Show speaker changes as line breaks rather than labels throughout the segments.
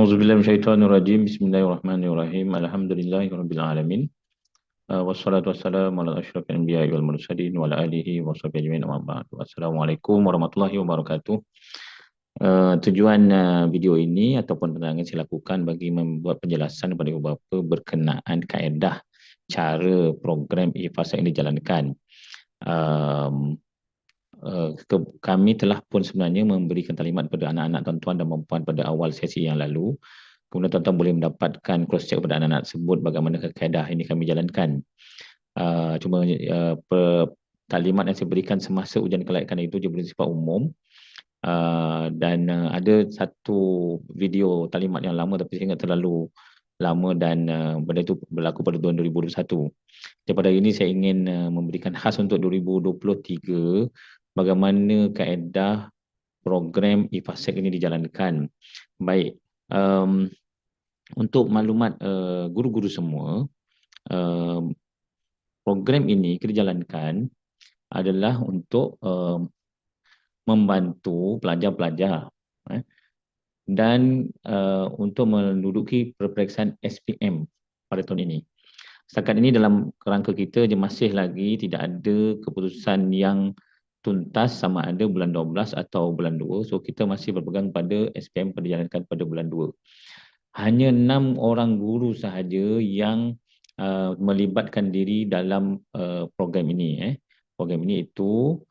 A'udzubillahi minasyaitonirrajim. Bismillahirrahmanirrahim. Alhamdulillahirabbil alamin. Wassalatu wassalamu ala asyrofil anbiya'i wal mursalin wa ala alihi wa sahbihi ajmain amma ba'du. Assalamualaikum warahmatullahi wabarakatuh. Tujuan video ini ataupun penerangan saya lakukan bagi membuat penjelasan kepada beberapa berkenaan kaedah cara program e-Fasad yang dijalankan. Kami telah pun sebenarnya memberikan taklimat kepada anak-anak tuan-tuan dan puan pada awal sesi yang lalu. Kemudian tuan-tuan boleh mendapatkan cross check kepada anak-anak tersebut bagaimana kaedah ini kami jalankan. Taklimat yang saya berikan semasa ujian kelayakan itu dia bersifat umum. Dan ada satu video taklimat yang lama tapi saya ingat terlalu lama dan benda itu berlaku pada tahun 2021. Daripada ini saya ingin memberikan khas untuk 2023 bagaimana kaedah program e-Fasad ini dijalankan. Baik, untuk maklumat guru-guru semua, program ini dijalankan adalah untuk membantu pelajar-pelajar dan untuk menduduki peperiksaan SPM pada tahun ini. Setakat ini dalam kerangka kita masih lagi tidak ada keputusan yang tuntas sama ada bulan 12 atau bulan 2. So kita masih berpegang pada SPM pada dijalankan pada bulan 2. Hanya 6 orang guru sahaja yang melibatkan diri dalam program ini. Program ini itu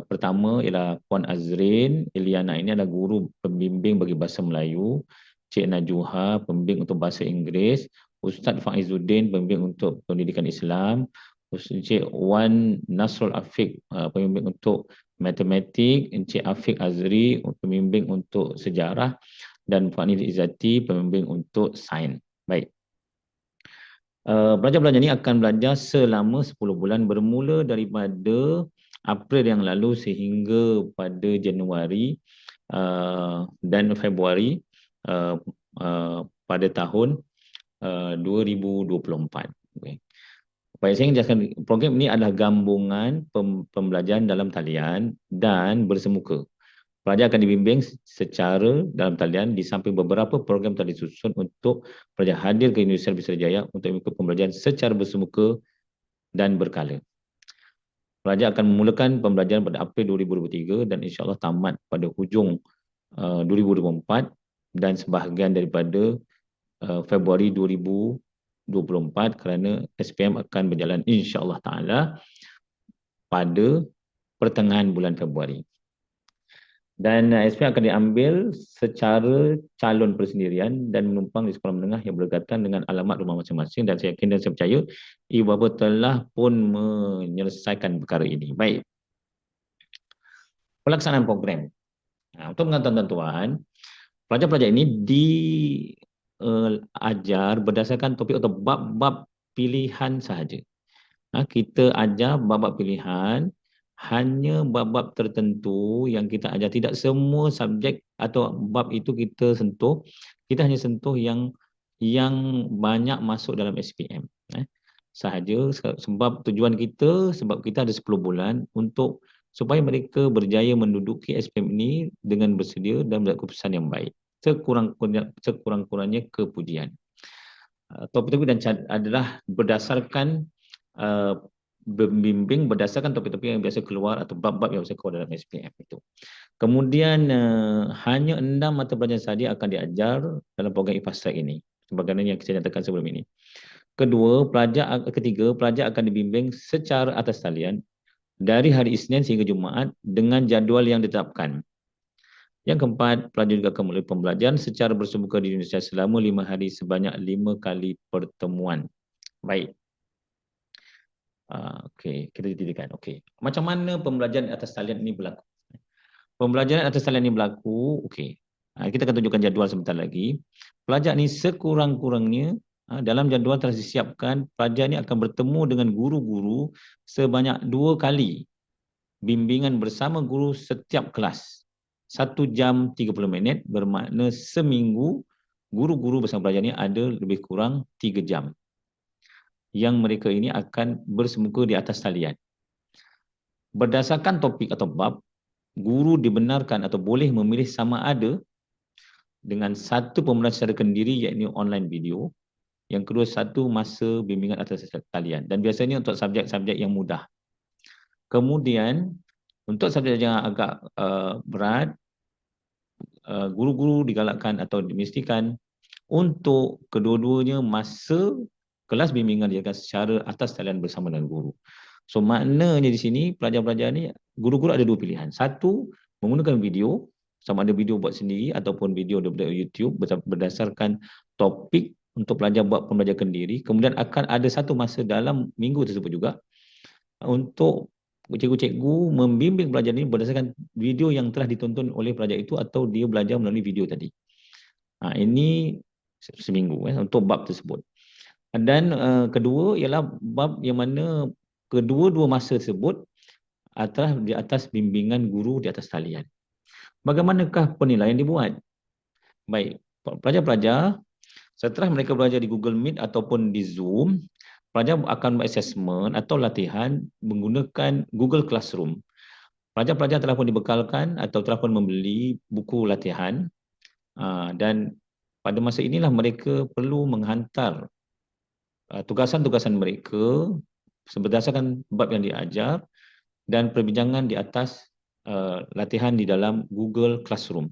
pertama ialah Puan Azrin Eliana, ini adalah guru pembimbing bagi bahasa Melayu. Cik Najuha, pembimbing untuk bahasa Inggeris. Ustaz Faizuddin, pembimbing untuk pendidikan Islam. Encik Wan Nasrul Afiq, pembimbing untuk matematik. Encik Afiq Azri, pembimbing untuk sejarah. Dan Fahmi Izzati, pembimbing untuk sains. Baik. Belajar-belajar ini akan belajar selama 10 bulan bermula daripada April yang lalu sehingga pada Januari dan Februari pada tahun 2024. Okay. Baik, saya ingin jelaskan program ini adalah gabungan pembelajaran dalam talian dan bersemuka. Pelajar akan dibimbing secara dalam talian di samping beberapa program telah disusun untuk pelajar hadir ke Universiti Visayajaya untuk mengikuti pembelajaran secara bersemuka dan berkala. Pelajar akan memulakan pembelajaran pada April 2023 dan insya-Allah tamat pada hujung 2024 dan sebahagian daripada Februari 2024 kerana SPM akan berjalan insya-Allah taala pada pertengahan bulan Februari. Dan SPM akan diambil secara calon persendirian dan menumpang di sekolah menengah yang berdekatan dengan alamat rumah masing-masing, dan saya yakin dan saya percaya ibu bapa telah pun menyelesaikan perkara ini. Baik. Pelaksanaan program. Untuk mengatakan tuan-tuan, pelajar-pelajar ini diajar berdasarkan topik atau bab-bab pilihan sahaja. Kita ajar bab-bab pilihan, hanya bab-bab tertentu yang kita ajar. Tidak semua subjek atau bab itu kita sentuh. Kita hanya sentuh yang banyak masuk dalam SPM sahaja, sebab tujuan kita, sebab kita ada 10 bulan untuk supaya mereka berjaya menduduki SPM ini dengan bersedia dan membuat keputusan yang baik. Sekurang-kurangnya kepujian. Topik-topik dan adalah berdasarkan membimbing berdasarkan topik-topik yang biasa keluar atau bab-bab yang biasa keluar dalam SPM itu. Kemudian hanya 6 mata pelajaran sahaja akan diajar dalam program e-Fasad ini, sebagaimana yang saya nyatakan sebelum ini. Ketiga, pelajar akan dibimbing secara atas talian dari hari Isnin sehingga Jumaat dengan jadual yang ditetapkan. Yang keempat, pelajar juga akan mulai pembelajaran secara bersemuka di Indonesia selama 5 hari sebanyak 5 kali pertemuan. Baik. Okey, kita didirikan. Okey. Macam mana pembelajaran atas talian ini berlaku? Pembelajaran atas talian ini berlaku, okey. Kita akan tunjukkan jadual sebentar lagi. Pelajar ni sekurang-kurangnya dalam jadual telah disiapkan, pelajar ni akan bertemu dengan guru-guru sebanyak 2 kali. Bimbingan bersama guru setiap kelas. 1 jam 30 minit bermakna seminggu guru-guru bersama pelajar ni ada lebih kurang 3 jam. Yang mereka ini akan bersemuka di atas talian. Berdasarkan topik atau bab, guru dibenarkan atau boleh memilih sama ada dengan satu pembelajaran secara kendiri iaitu online video. Yang kedua, satu masa bimbingan atas talian. Dan biasanya untuk subjek-subjek yang mudah. Kemudian, untuk subjek yang agak berat, guru-guru digalakkan atau dimestikan untuk kedua-duanya masa kelas bimbingan diadakan secara atas talian bersama dengan guru. So maknanya di sini pelajar-pelajar ni, guru-guru ada dua pilihan. Satu, menggunakan video, sama ada video buat sendiri ataupun video daripada YouTube berdasarkan topik untuk pelajar buat pembelajaran kendiri. Kemudian akan ada satu masa dalam minggu tersebut juga untuk cikgu-cikgu membimbing pelajar ini berdasarkan video yang telah ditonton oleh pelajar itu atau dia belajar melalui video tadi. Ini seminggu untuk bab tersebut. Dan kedua ialah bab yang mana kedua-dua masa tersebut adalah di atas bimbingan guru di atas talian. Bagaimanakah penilaian dibuat? Baik, pelajar-pelajar setelah mereka belajar di Google Meet ataupun di Zoom, pelajar akan buat assessment atau latihan menggunakan Google Classroom. Pelajar-pelajar telah pun dibekalkan atau telah pun membeli buku latihan dan pada masa inilah mereka perlu menghantar tugasan-tugasan mereka berdasarkan bab yang diajar dan perbincangan di atas latihan di dalam Google Classroom.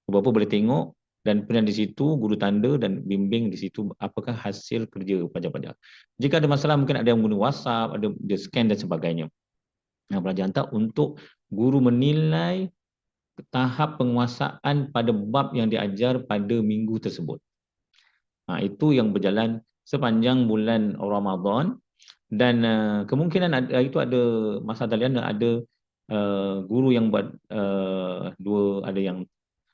Beberapa boleh tengok dan kemudian di situ guru tanda dan bimbing di situ apakah hasil kerja pelajar-pelajar. Jika ada masalah mungkin ada yang guna WhatsApp, ada dia scan dan sebagainya. Pelajar hantar untuk guru menilai tahap penguasaan pada bab yang diajar pada minggu tersebut. Itu yang berjalan sepanjang bulan Ramadan dan kemungkinan itu ada masa talian ada guru yang buat dua, ada yang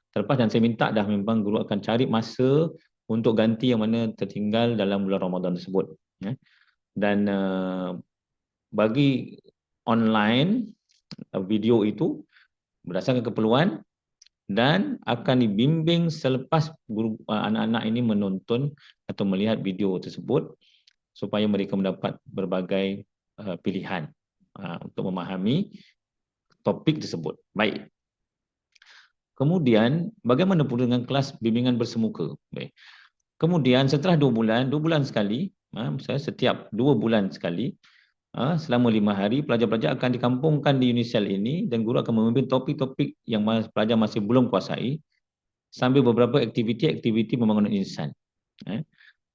terlepas dan saya minta dah memang guru akan cari masa untuk ganti yang mana tertinggal dalam bulan Ramadan tersebut. Dan bagi online video itu berdasarkan keperluan dan akan dibimbing selepas guru anak-anak ini menonton atau melihat video tersebut supaya mereka mendapat berbagai pilihan untuk memahami topik tersebut. Baik. Kemudian bagaimana pula dengan kelas bimbingan bersemuka? Baik. Kemudian setelah 2 bulan sekali, misalnya setiap 2 bulan sekali, selama 5 hari, pelajar-pelajar akan dikampungkan di Unisel ini dan guru akan memimpin topik-topik yang pelajar masih belum kuasai sambil beberapa aktiviti-aktiviti pembangunan insan.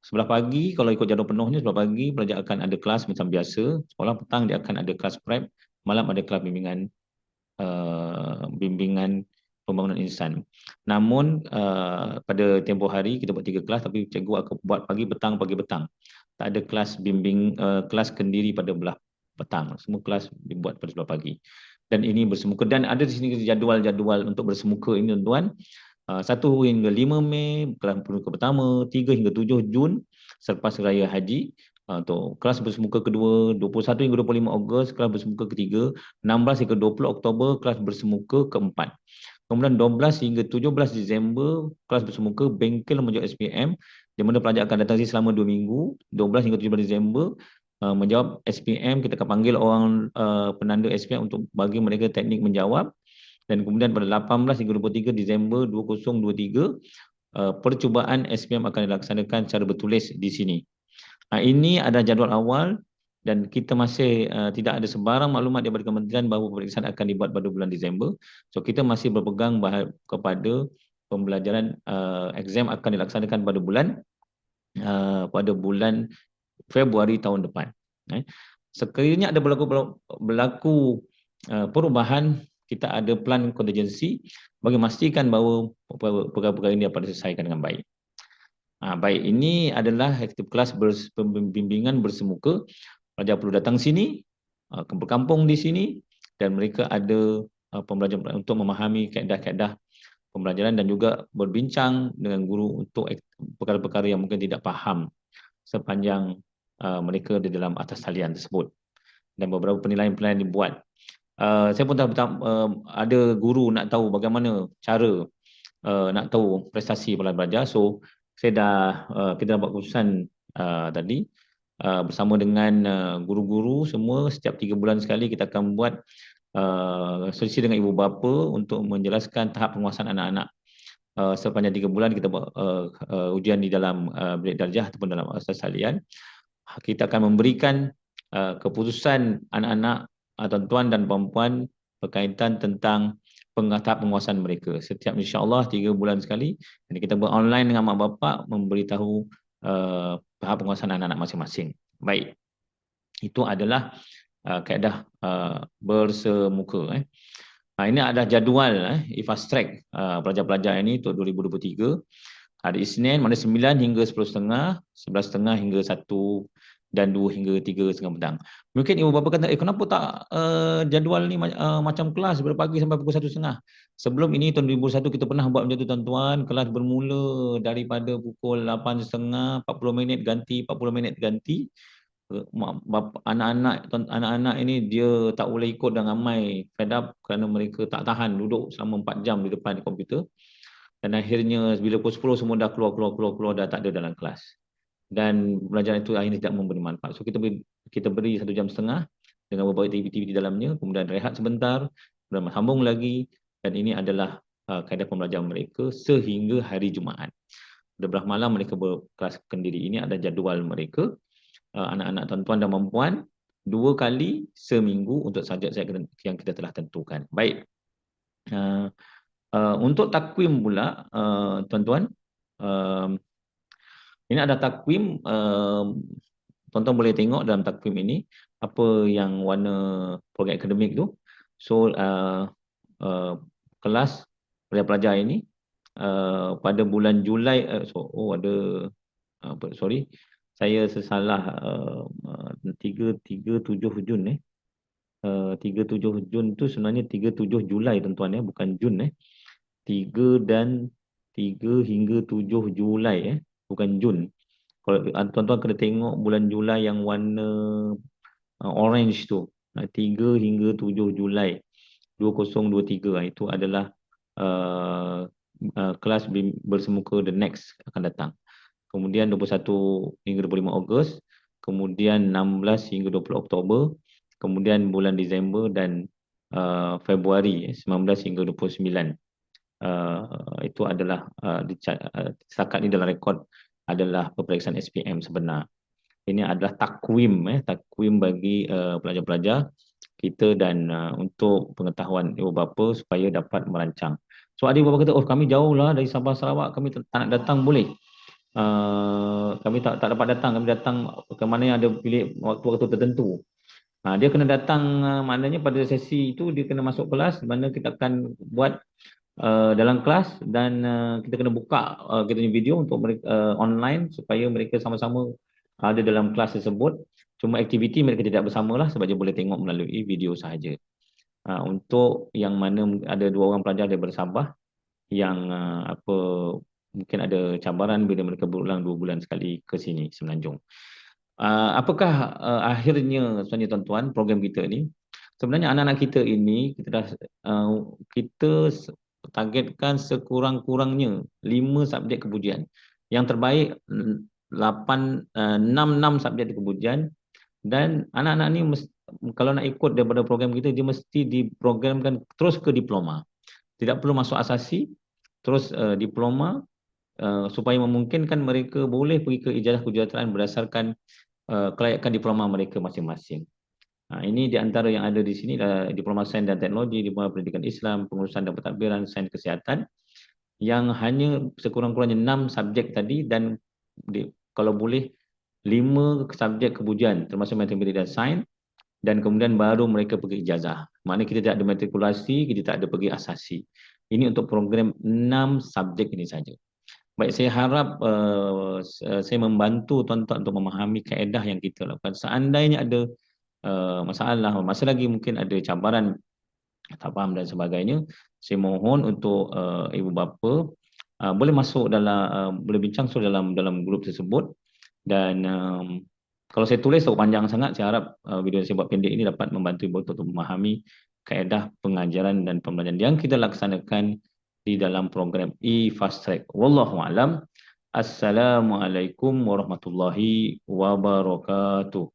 Sebelah pagi, kalau ikut jadual penuhnya, sebelah pagi pelajar akan ada kelas macam biasa, sekolah petang dia akan ada kelas prep, malam ada kelas bimbingan pembangunan insan. Namun pada tempoh hari kita buat 3 kelas tapi cikgu akan buat pagi petang. Tak ada kelas bimbing kelas kendiri pada belah petang. Semua kelas dibuat pada sebelah pagi. Dan ini bersemuka dan ada di sini jadual-jadual untuk bersemuka ini tuan-tuan. 1 hingga 5 Mei kelas bersemuka pertama, 3 hingga 7 Jun selepas raya haji. Untuk kelas bersemuka kedua, 21 hingga 25 Ogos kelas bersemuka ketiga, 16 hingga 20 Oktober kelas bersemuka keempat. Kemudian 12 hingga 17 Disember kelas bersemuka bengkel menjawab SPM di mana pelajar akan datang selama 2 minggu, 12 hingga 17 Disember menjawab SPM. Kita akan panggil orang penanda SPM untuk bagi mereka teknik menjawab. Dan kemudian pada 18 hingga 23 Disember 2023 percubaan SPM akan dilaksanakan secara bertulis di sini. Ini adalah jadual awal dan kita masih tidak ada sebarang maklumat daripada kementerian bahawa pemeriksaan akan dibuat pada bulan Disember. So kita masih berpegang kepada pembelajaran exam akan dilaksanakan pada bulan Februari tahun depan. Sekiranya ada berlaku perubahan, kita ada plan contingency bagi memastikan bahawa perkara-perkara ini dapat diselesaikan dengan baik. Baik, ini adalah aktif kelas bimbingan bersemuka. Pelajar perlu datang sini, berkampung di sini dan mereka ada pembelajaran untuk memahami kaedah-kaedah pembelajaran dan juga berbincang dengan guru untuk perkara-perkara yang mungkin tidak faham sepanjang mereka di dalam atas talian tersebut. Dan beberapa penilaian-penilaian dibuat. Saya pun ada guru nak tahu bagaimana cara nak tahu prestasi pelajar. So kita dah buat keputusan tadi bersama dengan guru-guru semua setiap 3 bulan sekali kita akan buat sesi dengan ibu bapa untuk menjelaskan tahap penguasaan anak-anak sepanjang 3 bulan kita buat ujian di dalam bilik darjah ataupun dalam asas salian. Kita akan memberikan keputusan anak-anak, tuan-tuan dan puan-puan berkaitan tentang tahap penguasaan mereka. Setiap insya-Allah 3 bulan sekali, jadi kita buat online dengan mak bapak memberitahu tahap penguasaan anak-anak masing-masing. Baik. Itu adalah kaedah bersemuka. Ini ada jadual fast track pelajar-pelajar ini untuk 2023. Hari Isnin mana 9 hingga 10.30, 11.30 hingga 1 dan 2 hingga 3.30 petang. Mungkin ibu bapa kata, kenapa tak jadual ni macam kelas daripada pagi sampai pukul 1.30. Sebelum ini tahun 2001 kita pernah buat macam tu tuan-tuan, kelas bermula daripada pukul 8.30, 40 minit ganti, 40 minit ganti. Anak-anak ini dia tak boleh ikut dan ramai, fed up kerana mereka tak tahan duduk selama 4 jam di depan komputer. Dan akhirnya bila pukul 10 semua dah keluar dah tak ada dalam kelas. Dan pelajaran itu akhirnya tidak memberi manfaat. So kita beri 1.5 jam dengan beberapa aktiviti di dalamnya, kemudian rehat sebentar, kemudian sambung lagi, dan ini adalah kaedah pembelajaran mereka sehingga hari Jumaat. Pada belah malam mereka berkelas kendiri. Ini ada jadual mereka, anak-anak tuan-tuan dan puan-puan, 2 kali seminggu untuk subjek-subjek yang kita telah tentukan. Baik. Untuk takwim pula, tuan-tuan, ini ada takwim, tuan-tuan boleh tengok dalam takwim ini apa yang warna program akademik tu. So kelas pelajar-pelajar ini pada bulan Julai, saya sesalah, 37 Jun 37 Jun tu sebenarnya 37 Julai tuan-tuan bukan Jun 3 hingga 7 Julai bukan Jun. Kalau tuan-tuan kena tengok bulan Julai yang warna orange tu, 3 hingga 7 Julai 2023, itu adalah kelas bersemuka the next akan datang. Kemudian 21 hingga 25 Ogos, kemudian 16 hingga 20 Oktober, kemudian bulan Disember dan Februari 19 hingga 29. Itu adalah setakat ini dalam rekod adalah peperiksaan SPM sebenar. Ini adalah takwim bagi pelajar-pelajar kita dan untuk pengetahuan ibu bapa supaya dapat merancang. So ada ibu bapa kata, kami jauh lah dari Sabah Sarawak, kami tak nak datang, boleh? Kami tak dapat datang, kami datang ke mana yang ada pilih waktu-waktu tertentu. Dia kena datang, maknanya pada sesi itu dia kena masuk kelas, mana kita akan buat dalam kelas dan kita kena buka kita punya video untuk mereka online supaya mereka sama-sama ada dalam kelas tersebut. Cuma aktiviti mereka tidak bersama lah sebab dia boleh tengok melalui video sahaja. Untuk yang mana ada 2 orang pelajar daripada Sabah yang mungkin ada cabaran bila mereka berulang 2 bulan sekali ke sini Semenanjung. Apakah akhirnya sebenarnya tuan-tuan program kita ni? Sebenarnya anak-anak kita ini kita targetkan sekurang-kurangnya 5 subjek kepujian. Yang terbaik 6 subjek kepujian, dan anak-anak ni kalau nak ikut daripada program kita, dia mesti diprogramkan terus ke diploma. Tidak perlu masuk asasi, terus diploma, supaya memungkinkan mereka boleh pergi ke ijazah kejuruteraan berdasarkan kelayakan diploma mereka masing-masing. Ini di antara yang ada di sini, diploma sains dan teknologi, diploma pendidikan Islam, pengurusan dan pentadbiran, sains kesihatan, yang hanya sekurang-kurangnya 6 subjek tadi, dan kalau boleh 5 subjek kepujian termasuk matematik dan sains, dan kemudian baru mereka pergi ijazah. Maknanya kita tak ada matrikulasi, kita tak ada pergi asasi. Ini untuk program 6 subjek ini saja. Baik, saya harap saya membantu tuan-tuan untuk memahami kaedah yang kita lakukan. Seandainya ada masalah, masa lagi mungkin ada cabaran, tak faham dan sebagainya, saya mohon untuk ibu bapa boleh masuk dalam, boleh bincang dalam grup tersebut. Dan kalau saya tulis panjang sangat, saya harap video yang saya buat pendek ini dapat membantu ibu untuk memahami kaedah pengajaran dan pembelajaran yang kita laksanakan di dalam program e-fast track. Wallahu a'lam. Assalamualaikum warahmatullahi wabarakatuh.